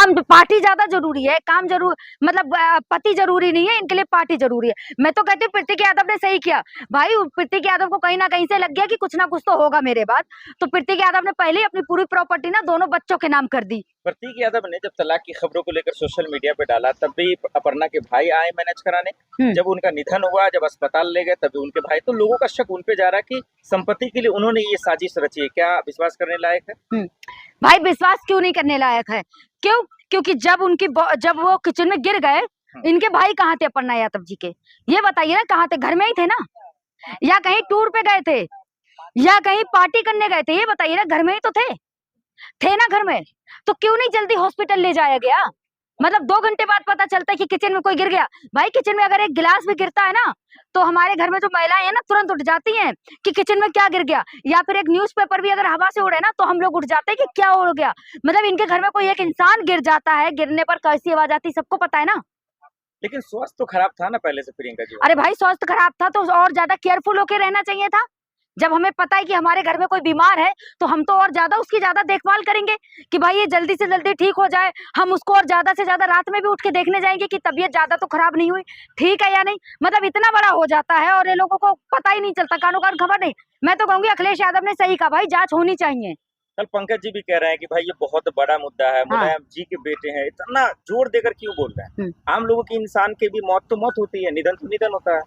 काम पार्टी ज्यादा जरूरी है, काम जरूर मतलब पति जरूरी नहीं है, इनके लिए पार्टी जरूरी है। मैं तो कहती हूँ प्रतीक यादव ने सही किया भाई। प्रतीक यादव को कहीं ना कहीं से लग गया कि कुछ ना कुछ तो होगा मेरे बाद, तो प्रतीक यादव ने पहले ही अपनी पूरी प्रॉपर्टी ना दोनों बच्चों के नाम कर दी। प्रतीक यादव ने जब तलाक की खबरों को लेकर सोशल मीडिया पे डाला, तब भी अपर्णा के भाई आए मैनेज कराने। जब उनका निधन हुआ, जब अस्पताल ले गए, तब उनके भाई, तो लोगों का शक उन पे जा रहा है कि संपत्ति के लिए उन्होंने ये साजिश रची है। क्या विश्वास करने लायक है? भाई विश्वास क्यों नहीं करने लायक है? क्यों? क्योंकि जब वो किचन में गिर गए, इनके भाई कहाँ थे अपर्णा यादव जी के? ये बताइए ना, कहाँ थे? घर में ही थे ना, या कहीं टूर पे गए थे, या कहीं पार्टी करने गए थे? ये बताइए ना, घर में ही तो थे ना घर में, तो क्यों नहीं जल्दी हॉस्पिटल ले जाया गया? मतलब 2 घंटे बाद पता चलता है कि किचन में कोई गिर गया। भाई किचन में अगर एक गिलास भी गिरता है ना, तो हमारे घर में जो महिलाएं हैं ना तुरंत उठ जाती हैं कि किचन में क्या गिर गया, या फिर एक न्यूज़पेपर भी अगर हवा से उड़े ना तो हम लोग उठ जाते हैं कि क्या हो गया। मतलब इनके घर में कोई एक इंसान गिर जाता है, गिरने पर कैसी आवाज आती है सबको पता है ना। लेकिन स्वास्थ्य तो खराब था ना पहले से प्रियंका जी। अरे भाई स्वास्थ्य खराब था तो और ज्यादा केयरफुल होकर रहना चाहिए था। जब हमें पता है कि हमारे घर में कोई बीमार है तो हम तो और ज्यादा उसकी ज्यादा देखभाल करेंगे कि भाई ये जल्दी से जल्दी ठीक हो जाए। हम उसको और ज्यादा से ज्यादा रात में भी उठ के देखने जाएंगे कि तबीयत ज्यादा तो खराब नहीं हुई, ठीक है या नहीं। मतलब इतना बड़ा हो जाता है और ये लोगों को पता ही नहीं चलता, कानों कान खबर नहीं। मैं तो कहूंगी अखिलेश यादव ने सही कहा भाई, जांच होनी चाहिए। कल पंकज जी भी कह रहे हैं कि भाई ये बहुत बड़ा मुद्दा है, मुलायम जी के बेटे हैं, इतना जोर देकर क्यों बोल रहे हैं? आम लोगों की, इंसान की भी मौत तो मौत होती है, निधन तो निधन होता है।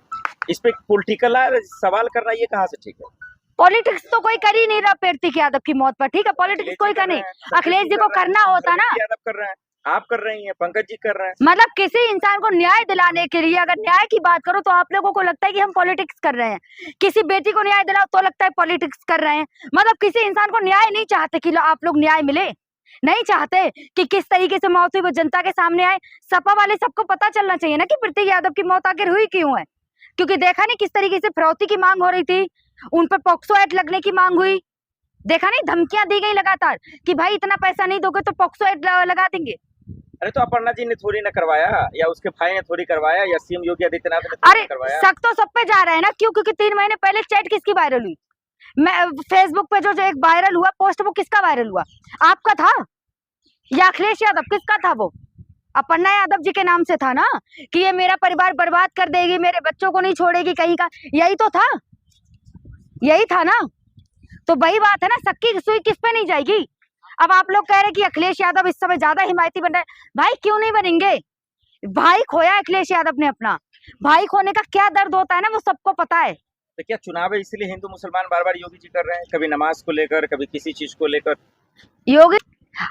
इस पे पॉलिटिकल सवाल करना ये कहाँ से ठीक है? पॉलिटिक्स तो कोई कर ही नहीं रहा प्रतीक यादव की मौत पर, ठीक है? पॉलिटिक्स कोई कर नहीं, अखिलेश जी को करना होता ना। यादव कर रहे हैं, आप कर रही हैं, पंकज जी कर रहे हैं। मतलब किसी इंसान को न्याय दिलाने के लिए अगर न्याय की बात करो तो आप लोगों को लगता है कि हम पॉलिटिक्स कर रहे हैं, किसी बेटी को न्याय दिलाओ तो लगता है पॉलिटिक्स कर रहे हैं। मतलब किसी इंसान को न्याय नहीं चाहते कि आप लोग न्याय मिले, नहीं चाहते कि किस तरीके से मौत हुई वो जनता के सामने आए। सपा वाले सबको पता चलना चाहिए ना कि प्रतीक यादव की मौत आखिर हुई क्यों है, क्योंकि देखा नहीं किस तरीके से फिरौती की मांग हो रही थी, उन पर पॉक्सो एक्ट लगने की मांग हुई। देखा नहीं, धमकियां दी गई लगातार कि भाई इतना पैसा नहीं दोगे तो पॉक्सो एक्ट लगा देंगे। अरे तो अपर्णा जी ने थोड़ी ना करवाया, या उसके भाई ने थोड़ी करवाया, या सीएम योगी आदित्यनाथ ने अरे करवाया। शक तो सब पे जा रहा है ना, क्यों? क्योंकि 3 महीने पहले चैट किसकी वायरल हुई? मैं फेसबुक पे जो एक वायरल हुआ पोस्ट, वो किसका वायरल हुआ? आपका था या अखिलेश यादव? किसका था वो? अपर्णा यादव जी के नाम से था ना, कि ये मेरा परिवार बर्बाद कर देगी, मेरे बच्चों को नहीं छोड़ेगी कहीं का, यही तो था, यही था ना। तो वही बात है ना, सक्की सुई किस पे नहीं जाएगी। अब आप लोग कह रहे हैं कि अखिलेश यादव इस समय ज्यादा हिमायती बन रहे हैं। भाई क्यों नहीं बनेंगे? भाई खोया अखिलेश यादव ने अपना, भाई खोने का क्या दर्द होता है ना वो सबको पता है। तो क्या चुनाव है इसलिए हिंदू मुसलमान बार बार योगी जी कर रहे हैं, कभी नमाज को लेकर, कभी किसी चीज को लेकर? योगी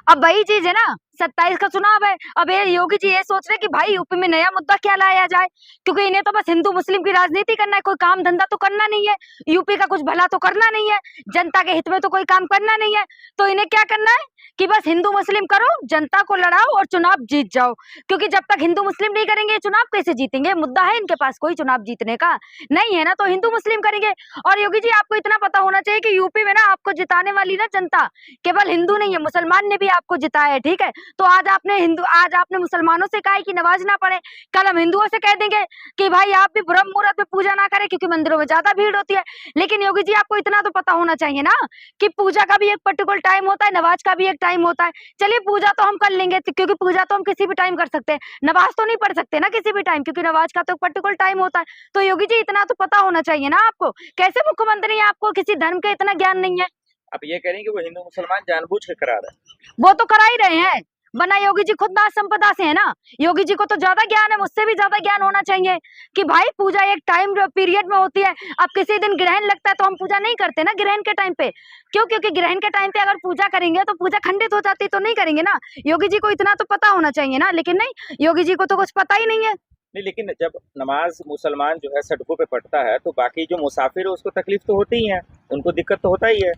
अब वही चीज है ना, 27 का चुनाव है। अब ये योगी जी ये सोच रहे हैं कि भाई यूपी में नया मुद्दा क्या लाया जाए, क्योंकि इन्हें तो बस हिंदू मुस्लिम की राजनीति करना है, कोई काम धंधा तो करना नहीं है, यूपी का कुछ भला तो करना नहीं है, जनता के हित में तो कोई काम करना नहीं है। तो इन्हें क्या करना है कि बस हिंदू मुस्लिम करो, जनता को लड़ाओ और चुनाव जीत जाओ। क्योंकि जब तक हिंदू मुस्लिम नहीं करेंगे चुनाव कैसे जीतेंगे? मुद्दा है इनके पास कोई चुनाव जीतने का नहीं है ना, तो हिंदू मुस्लिम करेंगे। और योगी जी आपको इतना पता होना चाहिए कि यूपी में ना आपको जिताने वाली ना जनता केवल हिंदू नहीं है, मुसलमान ने भी आपको जिताया है, ठीक है? तो आज आपने मुसलमानों से कहा है कि नमाज ना पढ़े, कल हम हिंदुओं से कह देंगे कि भाई आप भी ब्रह्म मुहूर्त में पूजा ना करें क्योंकि मंदिरों में ज्यादा भीड़ होती है। लेकिन योगी जी आपको इतना तो पता होना चाहिए ना कि पूजा का भी एक पर्टिकुलर टाइम होता है, नमाज का भी एक टाइम होता है। चलिए पूजा तो हम कर लेंगे क्योंकि पूजा तो हम किसी भी टाइम कर सकते हैं, नमाज तो नहीं पढ़ सकते ना किसी भी टाइम, क्योंकि नमाज का तो पर्टिकुलर टाइम होता है। तो योगी जी इतना तो पता होना चाहिए ना आपको। कैसे मुख्यमंत्री हैं, आपको किसी धर्म का इतना ज्ञान नहीं है? आप ये कह रही हैं कि वो हिंदू मुसलमान जानबूझ के करा रहे हैं? वो तो करा ही रहे हैं, वरना योगी जी खुद दास संपदा से है ना। योगी जी को तो ज्यादा ज्ञान है, मुझसे भी ज्यादा ज्ञान होना चाहिए कि भाई पूजा एक टाइम पीरियड में होती है। अब किसी दिन ग्रहण लगता है तो हम पूजा नहीं करते ना ग्रहण के टाइम पे, क्यों? क्योंकि ग्रहण के टाइम पे अगर पूजा करेंगे तो पूजा खंडित हो जाती, तो नहीं करेंगे ना। योगी जी को इतना तो पता होना चाहिए ना, लेकिन नहीं, योगी जी को तो कुछ पता ही नहीं है। नहीं, लेकिन जब नमाज मुसलमान जो है सड़कों पे पढ़ता है तो बाकी जो मुसाफिर है उसको तकलीफ तो होती ही है, उनको दिक्कत तो होता ही है।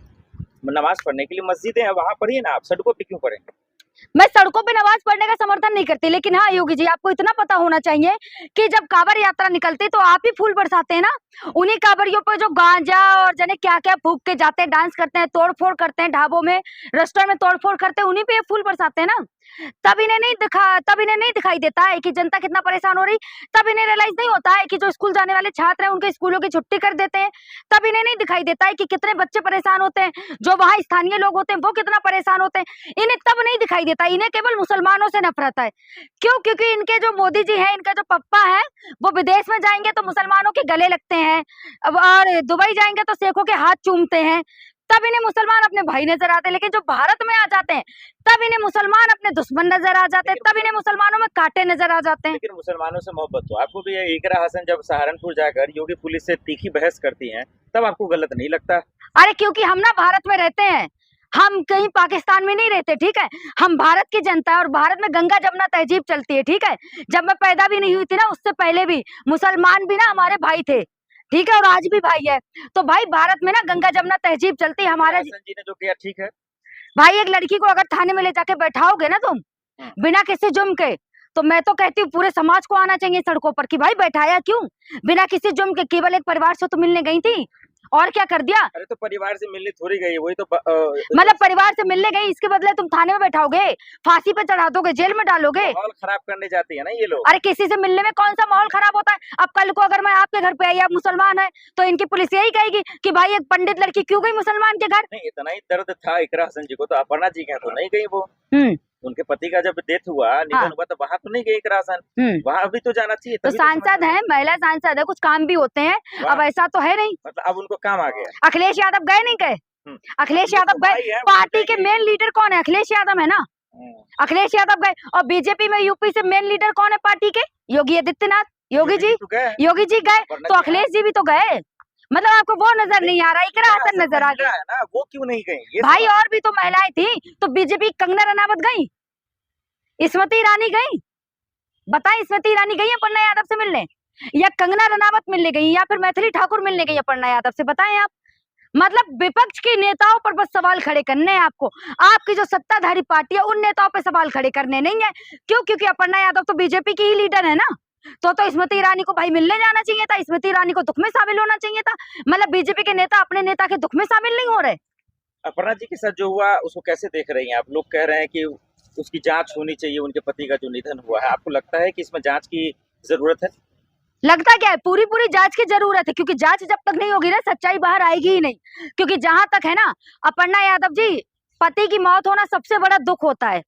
नमाज पढ़ने के लिए मस्जिदें हैं, वहां पढ़िए ना, आप सड़कों पे क्यों पढ़ेंगे? मैं सड़कों पे नमाज पढ़ने का समर्थन नहीं करती, लेकिन हाँ योगी जी आपको इतना पता होना चाहिए कि जब कांवड़ यात्रा निकलती तो आप ही फूल बरसाते हैं ना। उन्हीं कांवड़ियों पर जो गांजा और जने क्या क्या फूक के जाते हैं, डांस करते हैं, तोड़ फोड़ करते हैं, ढाबों में रेस्टोरेंट में तोड़ फोड़ करते हैं, उन्हीं पे फूल बरसाते हैं ना। तब इन्हें नहीं दिखाई देता है कि जनता कितना परेशान हो रही। तब इन्हें रियलाइज नहीं होता है कि जो स्कूल जाने वाले छात्र हैं उनके स्कूलों की छुट्टी कर देते हैं। तब इन्हें नहीं दिखाई देता है कि कितने बच्चे परेशान होते हैं, जो वहाँ स्थानीय लोग होते हैं वो कितना परेशान होते हैं। इन्हें तब नहीं दिखाई देता, इन्हें केवल मुसलमानों से नफरत है। क्यों? क्योंकि इनके जो मोदी जी हैं, इनका जो पप्पा है, वो विदेश में जाएंगे तो मुसलमानों के गले लगते हैं, और दुबई जाएंगे तो शेखों के हाथ चूमते हैं। तब इन्हें मुसलमान अपने भाई नजर आते हैं। लेकिन जो भारत में आ जाते हैं तब इन्हें मुसलमान अपने दुश्मन नजर आ जाते हैं, तब इन्हें मुसलमानों में कांटे नजर आ जाते हैं। लेकिन मुसलमानों से मोहब्बत तो आपको भी है। इकरा हसन जब सहारनपुर जाकर योगी पुलिस से तीखी बहस करती हैं, तब आपको गलत नहीं लगता? अरे क्योंकि हम ना भारत में रहते हैं, हम कहीं पाकिस्तान में नहीं रहते, ठीक है। हम भारत की जनता है, और भारत में गंगा जमुना तहजीब चलती है, ठीक है। जब मैं पैदा भी नहीं हुई थी ना, उससे पहले भी मुसलमान भी ना हमारे भाई थे, ठीक है, और आज भी भाई है। तो भाई भारत में ना गंगा जमुना तहजीब चलती है हमारे। हसन जी ने जो किया ठीक है। भाई एक लड़की को अगर थाने में ले जाके बैठाओगे ना तुम, बिना किसी जुर्म के, तो मैं तो कहती हूँ पूरे समाज को आना चाहिए सड़कों पर कि भाई बैठाया क्यों बिना किसी जुर्म के? केवल एक परिवार से तो मिलने गई थी, और क्या कर दिया? अरे तो परिवार से मिलने थोड़ी गई, वही तो मतलब परिवार से मिलने गई, इसके बदले तुम थाने में बैठाओगे, फांसी पे चढ़ा दोगे, जेल में डालोगे। माहौल खराब करने जाती है ना ये लोग। अरे किसी से मिलने में कौन सा माहौल खराब होता है? अब कल को अगर मैं आपके घर पे आई, आप मुसलमान है, तो इनकी पुलिस यही कहेगी कि भाई एक पंडित लड़की क्यों गई मुसलमान के घर? नहीं, इतना ही दर्द था इकरा हसन जी को, तो अपर्णा जी के यहाँ तो नहीं गई वो। उनके पति का जब डेथ हुआ, निधन हुआ, तो वहां तो नहीं गई इकरा हसन, वहां भी तो जाना चाहिए। तो सांसद है, महिला सांसद है, कुछ काम भी होते हैं। अब ऐसा तो है नहीं, मतलब अब उनको काम आ गया। अखिलेश यादव गए नहीं गए? अखिलेश यादव गए, पार्टी के मेन लीडर कौन है? अखिलेश यादव है ना। अखिलेश यादव गए, और बीजेपी में यूपी से मेन लीडर कौन है पार्टी के? योगी आदित्यनाथ, योगी जी गए, तो अखिलेश जी भी तो गए। मतलब आपको वो नजर नहीं आ रहा, इकरा हसन नजर आ गया ना, वो क्यों नहीं गई? भाई और भी तो महिलाएं थी, तो बीजेपी कंगना रनावत गई, स्मृति ईरानी गई। बताएं, स्मृति ईरानी गई अपर्णा यादव से मिलने, या कंगना रनावत मिलने गई, या फिर मैथिली ठाकुर मिलने गई अपर्णा यादव से? बताएं आप। मतलब विपक्ष के नेताओं पर बस सवाल खड़े करने हैं आपको, आपकी जो सत्ताधारी पार्टी है उन नेताओं पे सवाल खड़े करने नहीं है। क्यों? क्योंकि अपर्णा यादव तो बीजेपी की ही लीडर है ना। तो स्मृति ईरानी को भाई मिलने जाना चाहिए था, स्मृति ईरानी को दुख में शामिल होना चाहिए था। मतलब बीजेपी के नेता अपने नेता के दुख में शामिल नहीं हो रहे। अपर्णा जी के साथ जो हुआ उसको कैसे देख रही हैं आप? लोग कह रहे हैं कि उसकी जांच होनी चाहिए, उनके पति का जो निधन हुआ है। आपको लगता है कि इसमें जांच की जरूरत है? लगता क्या है, पूरी जांच की जरूरत है, क्योंकि जांच जब तक नहीं होगी ना, सच्चाई बाहर आएगी ही नहीं। क्योंकि जहां तक है ना, अपर्णा यादव जी, पति की मौत होना सबसे बड़ा दुख होता है,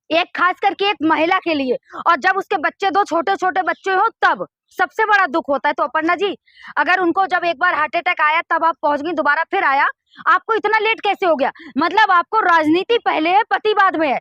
एक खास करके एक महिला के लिए, और जब उसके बच्चे, दो छोटे छोटे बच्चे हो, तब सबसे बड़ा दुख होता है। तो अपर्णा जी, अगर उनको जब एक बार हार्ट अटैक आया तब आप पहुंच गई, दोबारा फिर आया, आपको इतना लेट कैसे हो गया? मतलब आपको राजनीति पहले है, पति बाद में है।